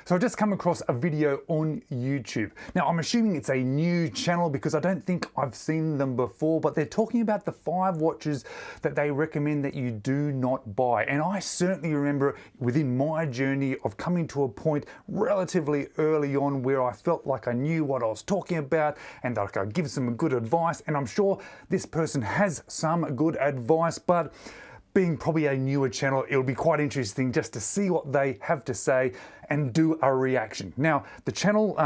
So I just come across a video on YouTube. Now I'm assuming it's a new channel because I don't think I've seen them before, but they're talking about the 5 watches that they recommend that you do not buy. And I certainly remember within my journey of coming to a point relatively early on where I felt like I knew what I was talking about and that I could give some good advice. And I'm sure this person has some good advice, but being probably a newer channel, it'll be quite interesting just to see what they have to say and do a reaction. Now, the channel,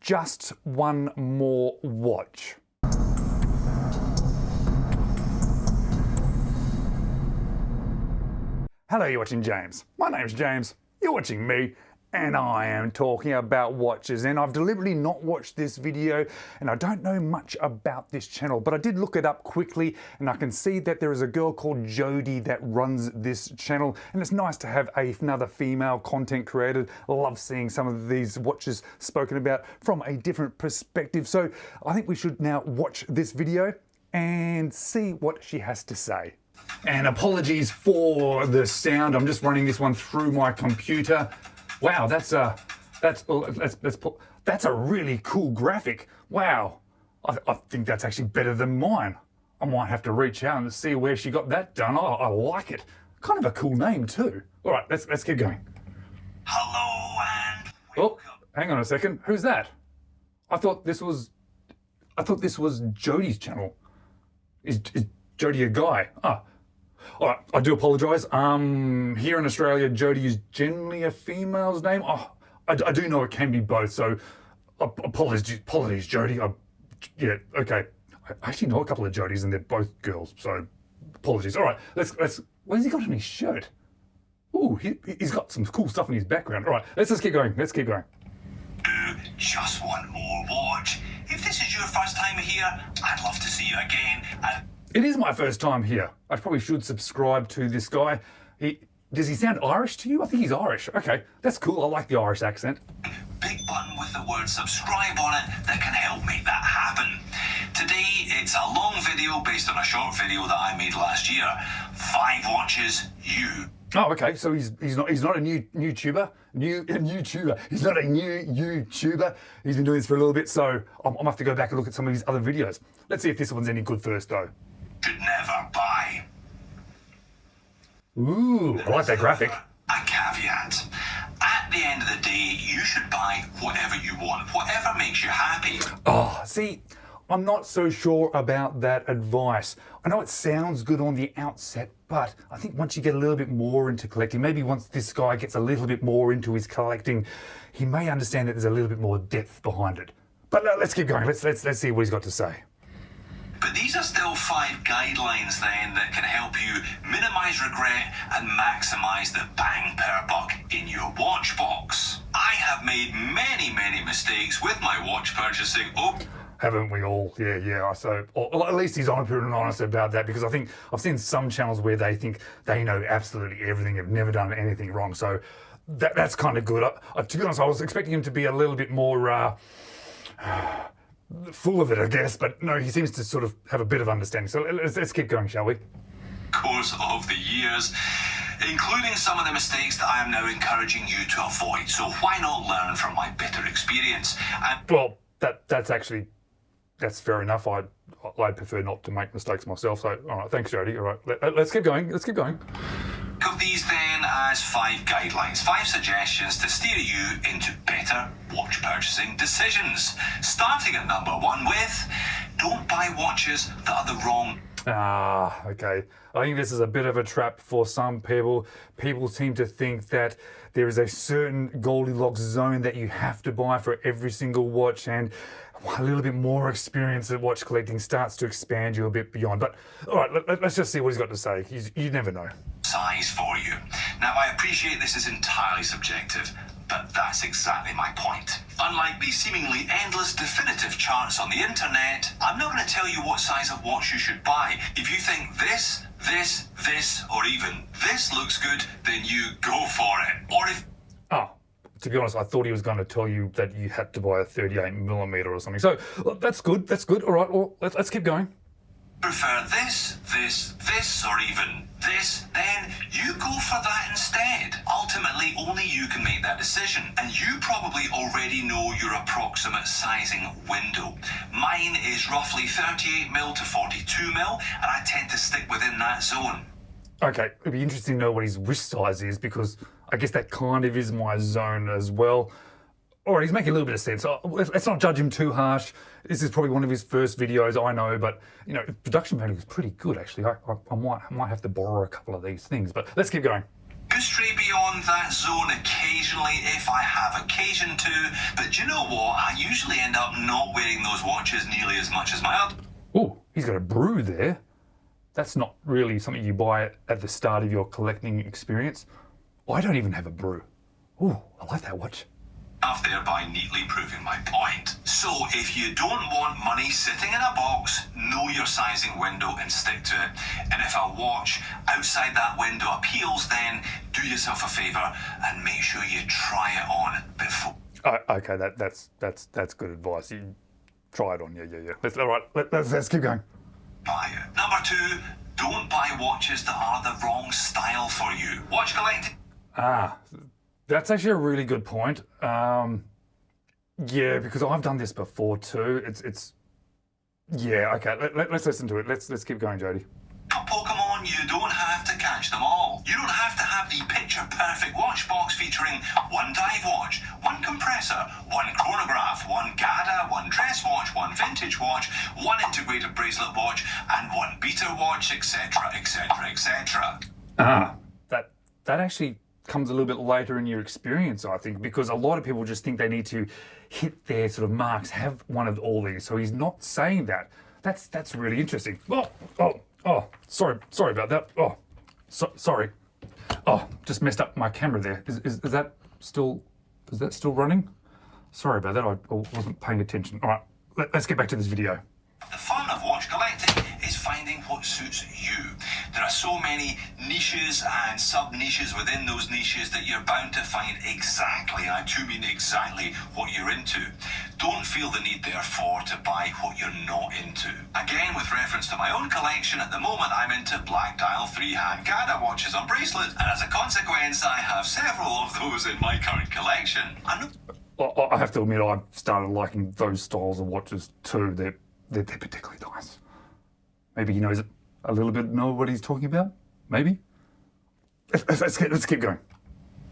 Just One More Watch. Hello, you're watching James. My name's James, you're watching me, and I am talking about watches. And I've deliberately not watched this video, and I don't know much about this channel, but I did look it up quickly, and I can see that there is a girl called Jody that runs this channel, and it's nice to have another female content creator. I love seeing some of these watches spoken about from a different perspective. So I think we should now watch this video and see what she has to say. And apologies for the sound. I'm just running this one through my computer. Wow, that's a really cool graphic. Wow, I think that's actually better than mine. I might have to reach out and see where she got that done. Oh, I like it. Kind of a cool name too. All right, let's keep going. Hello and welcome. Oh, hang on a second. Who's that? I thought this was Jody's channel. Is Jody a guy? Ah. All right, I do apologise. Here in Australia, Jody is generally a female's name. Oh, I do know it can be both, so apologies, Jody. Yeah, okay. I actually know a couple of Jodys and they're both girls, so apologies. All right, let's. What has he got on his shirt? Ooh, he's got some cool stuff in his background. All right, let's keep going. Let's keep going. Just one more watch. If this is your first time here, I'd love to see you again. It is my first time here. I probably should subscribe to this guy. Does he sound Irish to you? I think he's Irish. Okay, that's cool. I like the Irish accent. Big button with the word subscribe on it that can help make that happen. Today, it's a long video based on a short video that I made last year. 5 watches you. Oh, okay. So he's not a new YouTuber. He's not a new YouTuber. He's been doing this for a little bit, so I'm gonna have to go back and look at some of his other videos. Let's see if this one's any good first, though. Should never buy. Ooh, I like that graphic. A caveat. At the end of the day, you should buy whatever you want, whatever makes you happy. Oh, see, I'm not so sure about that advice. I know it sounds good on the outset, but I think once you get a little bit more into collecting, maybe once this guy gets a little bit more into his collecting, he may understand that there's a little bit more depth behind it. But let's keep going. Let's see what he's got to say. But these are still 5 guidelines then that can help you minimize regret and maximize the bang per buck in your watch box. I have made many mistakes with my watch purchasing. Oh, haven't we all? Yeah. So at least he's open and honest about that, because I think I've seen some channels where they think they know absolutely everything, have never done anything wrong. So that's kind of good. To be honest, I was expecting him to be a little bit more full of it, I guess, but no, he seems to sort of have a bit of understanding. So let's keep going, shall we? Course of the years, including some of the mistakes that I am now encouraging you to avoid. So why not learn from my bitter experience? And well, that's fair enough. I prefer not to make mistakes myself. So all right, thanks, Jody. All right, let's keep going. Let's keep going. Think of these then as 5 guidelines, 5 suggestions to steer you into better watch purchasing decisions. Starting at number 1 with, don't buy watches that are the wrong. Ah, okay. I think this is a bit of a trap for some people. People seem to think that there is a certain Goldilocks zone that you have to buy for every single watch, and a little bit more experience at watch collecting starts to expand you a bit beyond. But all right, let's just see what he's got to say. You never know. Size for you. Now, I appreciate this is entirely subjective, but that's exactly my point. Unlike the seemingly endless definitive charts on the internet, I'm not going to tell you what size of watch you should buy. If you think this, or even this looks good, then you go for it. Or if... Oh, to be honest, I thought he was going to tell you that you had to buy a 38mm or something. So that's good. All right, well, let's keep going. prefer this, or even this, then you go for that instead. Ultimately, only you can make that decision, and you probably already know your approximate sizing window. Mine is roughly 38mm to 42mm, and I tend to stick within that zone. Okay, it'd be interesting to know what his wrist size is, because I guess that kind of is my zone as well. All right, he's making a little bit of sense. Let's not judge him too harsh. This is probably one of his first videos, I know, but you know, production value is pretty good actually. I might have to borrow a couple of these things, but let's keep going. Go stray beyond that zone occasionally if I have occasion to, but do you know what? I usually end up not wearing those watches nearly as much as my other. Oh, he's got a brew there. That's not really something you buy at the start of your collecting experience. I don't even have a brew. Oh, I like that watch. Thereby neatly proving my point. So if you don't want money sitting in a box, know your sizing window and stick to it. And if a watch outside that window appeals, then do yourself a favour and make sure you try it on before. Okay, that's good advice. You try it on, yeah. Let's keep going. Buy it. Number 2, don't buy watches that are the wrong style for you. Watch collecting. That's actually a really good point. Yeah, because I've done this before too. Yeah, okay. Let's listen to it. Let's keep going, Jody. Pokemon, you don't have to catch them all. You don't have to have the picture-perfect watch box featuring one dive watch, one compressor, one chronograph, one GADA, one dress watch, one vintage watch, one integrated bracelet watch, and one beater watch, etc., etc., etc. That actually comes a little bit later in your experience, I think, because a lot of people just think they need to hit their sort of marks, have one of all these. So he's not saying that. That's really interesting. Sorry about that. Sorry. Just messed up my camera there. Is that still running? Sorry about that. I wasn't paying attention. All right, let's get back to this video. The fun of watch collecting is finding what suits you. There are so many niches and sub-niches within those niches that you're bound to find exactly, and I do mean exactly, what you're into. Don't feel the need, therefore, to buy what you're not into. Again, with reference to my own collection, at the moment I'm into black dial 3-hand GADA watches on bracelet, and as a consequence I have several of those in my current collection. I have to admit, I've started liking those styles of watches too. They're particularly nice. Maybe he knows a little bit, know what he's talking about? Maybe? Let's keep going.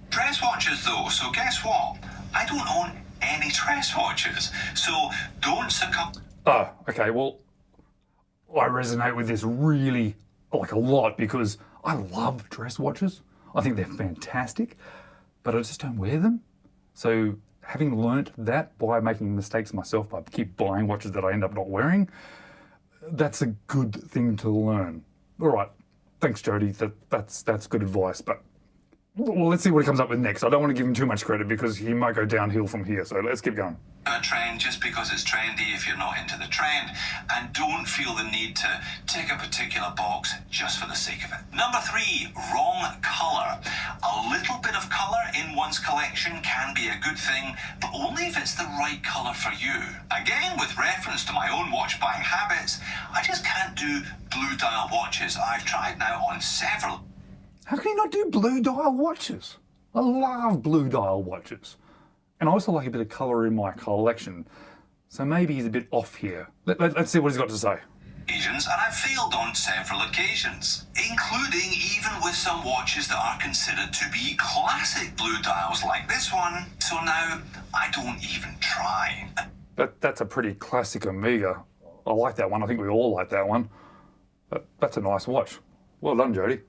Dress watches though, so guess what? I don't own any dress watches, so don't succumb. Oh, okay, well, I resonate with this really, like, a lot, because I love dress watches. I think they're fantastic, but I just don't wear them. So having learnt that by making mistakes myself, by keep buying watches that I end up not wearing, that's a good thing to learn. All right, thanks, Jody. That's good advice. But well, let's see what he comes up with next. I don't want to give him too much credit because he might go downhill from here. So let's keep going. A trend just because it's trendy if you're not into the trend, and don't feel the need to tick a particular box just for the sake of it. Number 3, wrong color. A little bit of color in one's collection can be a good thing, but only if it's the right color for you. Again, with reference to my own watch buying habits, I just can't do blue dial watches. I've tried now on several. How can you not do blue dial watches? I love blue dial watches. And I also like a bit of colour in my collection. So maybe he's a bit off here. Let's see what he's got to say. Occasions, and I've failed on several occasions, including even with some watches that are considered to be classic blue dials like this one. So now I don't even try. That's a pretty classic Omega. I like that one. I think we all like that one. That's a nice watch. Well done, Jody.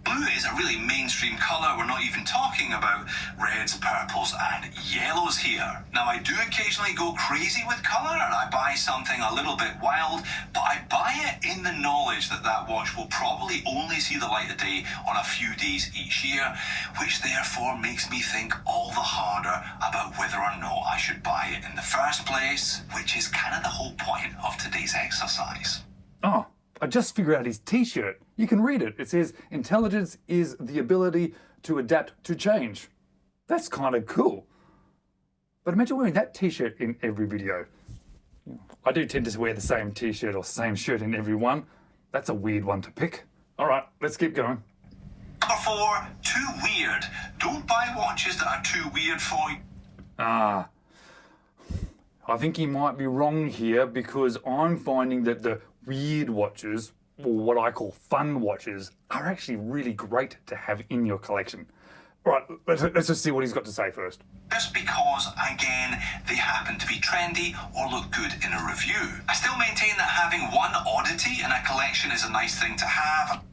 Blue is a really mainstream colour. We're not even talking about reds, purples and yellows here. Now I do occasionally go crazy with colour and I buy something a little bit wild, but I buy it in the knowledge that that watch will probably only see the light of day on a few days each year, which therefore makes me think all the harder about whether or not I should buy it in the first place, which is kind of the whole point of today's exercise. Oh, I just figured out his t-shirt. You can read it. It says, intelligence is the ability to adapt to change. That's kind of cool. But imagine wearing that t-shirt in every video. I do tend to wear the same t-shirt or same shirt in every one. That's a weird one to pick. All right, let's keep going. Number 4, too weird. Don't buy watches that are too weird for you. I think he might be wrong here because I'm finding that the weird watches, or what I call fun watches, are actually really great to have in your collection. All right, let's just see what he's got to say first. Just because, again, they happen to be trendy or look good in a review. I still maintain that having one oddity in a collection is a nice thing to have.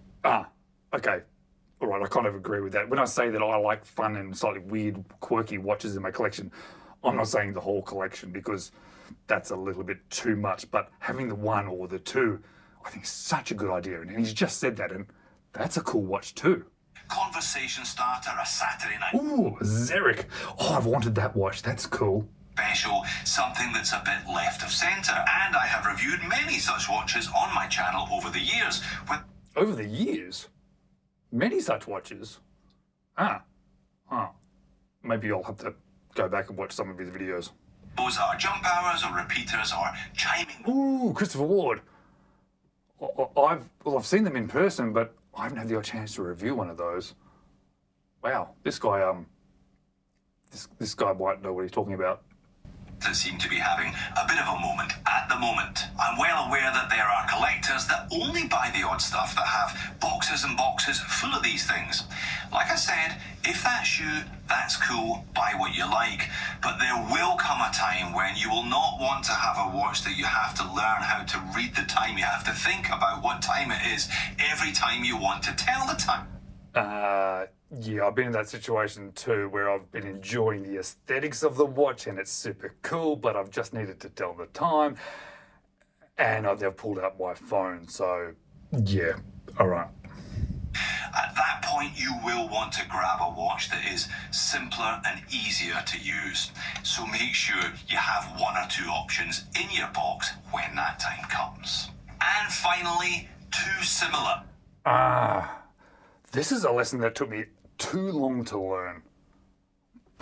Okay. All right, I kind of agree with that. When I say that I like fun and slightly weird, quirky watches in my collection, I'm not saying the whole collection because that's a little bit too much, but having the one or the two, I think is such a good idea. And he's just said that, and that's a cool watch too. Conversation starter, a Saturday night. Ooh, Zurich. Oh, I've wanted that watch. That's cool. Special, something that's a bit left of centre. And I have reviewed many such watches on my channel over the years. Over the years? Many such watches? Maybe I'll have to go back and watch some of his videos. Those are jump hours or repeaters or chiming. Ooh, Christopher Ward. I've seen them in person, but I haven't had the chance to review one of those. Wow, this guy this guy might know what he's talking about. That seem to be having a bit of a moment at the moment. I'm well aware that there are collectors that only buy the odd stuff that have boxes and boxes full of these things. Like I said, if that's you, that's cool, buy what you like, but there will come a time when you will not want to have a watch that you have to learn how to read the time. You have to think about what time it is every time you want to tell the time. Yeah, I've been in that situation too, where I've been enjoying the aesthetics of the watch and it's super cool, but I've just needed to tell the time, and I've pulled out my phone, so yeah, all right. At that point, you will want to grab a watch that is simpler and easier to use. So make sure you have one or two options in your box when that time comes. And finally, too similar. This is a lesson that took me too long to learn.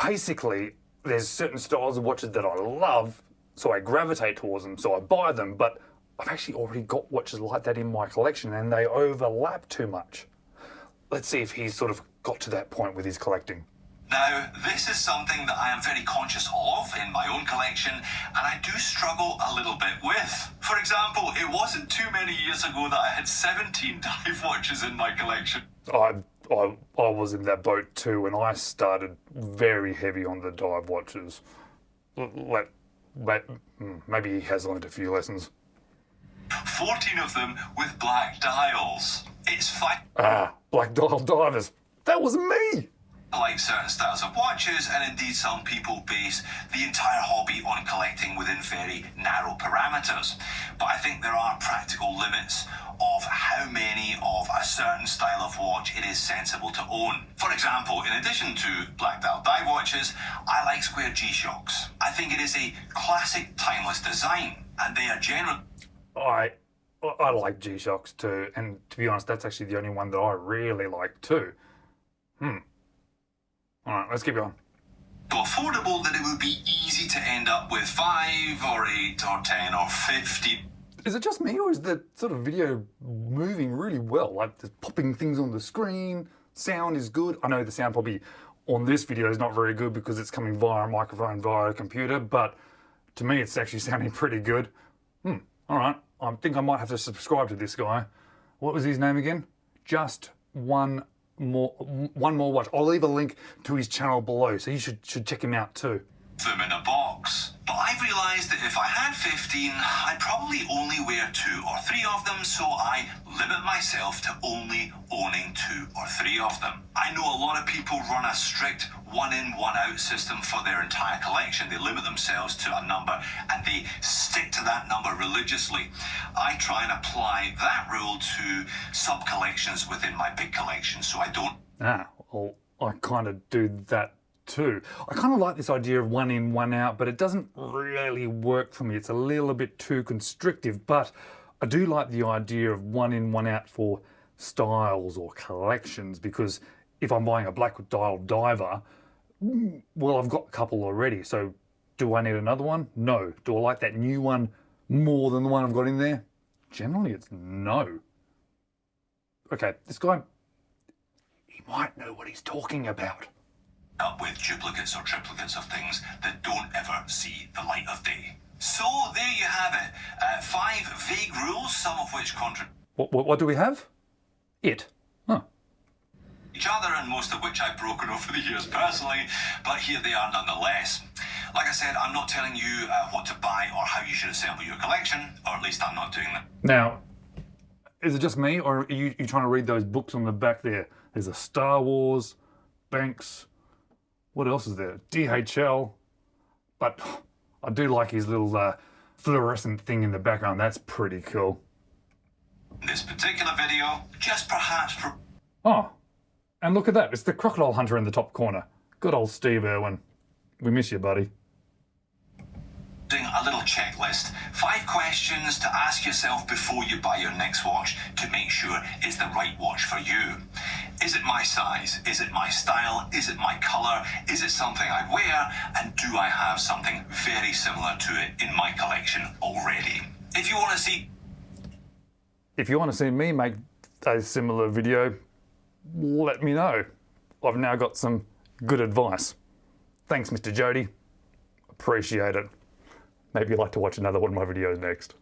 Basically, there's certain styles of watches that I love, so I gravitate towards them, so I buy them, but I've actually already got watches like that in my collection and they overlap too much. Let's see if he's sort of got to that point with his collecting. Now, this is something that I am very conscious of in my own collection, and I do struggle a little bit with. For example, it wasn't too many years ago that I had 17 dive watches in my collection. I was in that boat too, and I started very heavy on the dive watches. Maybe he has learned a few lessons. 14 of them with black dials. It's fine. Black dial divers. That was me! I like certain styles of watches, and indeed some people base the entire hobby on collecting within very narrow parameters. But I think there are practical limits of how many of a certain style of watch it is sensible to own. For example, in addition to black dial dive watches, I like square G-Shocks. I think it is a classic timeless design, and they are generally... I like G-Shocks too, and to be honest, that's actually the only one that I really like too. Alright, let's keep going. So affordable that it would be easy to end up with 5 or 8 or 10 or 50. Is it just me, or is the sort of video moving really well? Like, there's popping things on the screen, sound is good. I know the sound probably on this video is not very good because it's coming via a microphone, via a computer, but to me it's actually sounding pretty good. Alright, I think I might have to subscribe to this guy. What was his name again? Just one more watch. I'll leave a link to his channel below, so you should check him out too. Them in a box. But I've realised that if I had 15, I'd probably only wear 2 or 3 of them, so I limit myself to only owning 2 or 3 of them. I know a lot of people run a strict one-in, one-out system for their entire collection. They limit themselves to a number and they stick to that number religiously. I try and apply that rule to sub-collections within my big collection, so I don't... Well, I kind of do that too. I kind of like this idea of one in, one out, but it doesn't really work for me. It's a little bit too constrictive, but I do like the idea of one in, one out for styles or collections, because if I'm buying a black dial diver, well, I've got a couple already, so do I need another one? No. Do I like that new one? more than the one I've got in there? Generally, it's no. Okay, this guy, he might know what he's talking about. Up with duplicates or triplicates of things that don't ever see the light of day. So there you have it. 5 vague rules, some of which contradict What do we have? It. Huh. each other, and most of which I've broken over the years personally, but here they are nonetheless. Like I said, I'm not telling you what to buy or how you should assemble your collection, or at least I'm not doing that. Now, is it just me, or are you trying to read those books on the back there? There's a Star Wars, Banks, what else is there? DHL, but I do like his little fluorescent thing in the background. That's pretty cool. This particular video, just perhaps Oh, and look at that. It's the crocodile hunter in the top corner. Good old Steve Irwin. We miss you, buddy. doing a little checklist. 5 questions to ask yourself before you buy your next watch to make sure it's the right watch for you. Is it my size? Is it my style? Is it my color? Is it something I wear? And do I have something very similar to it in my collection already? If you want to see me make a similar video, let me know. I've now got some good advice. Thanks, Mr. Jody. Appreciate it. Maybe you'd like to watch another one of my videos next.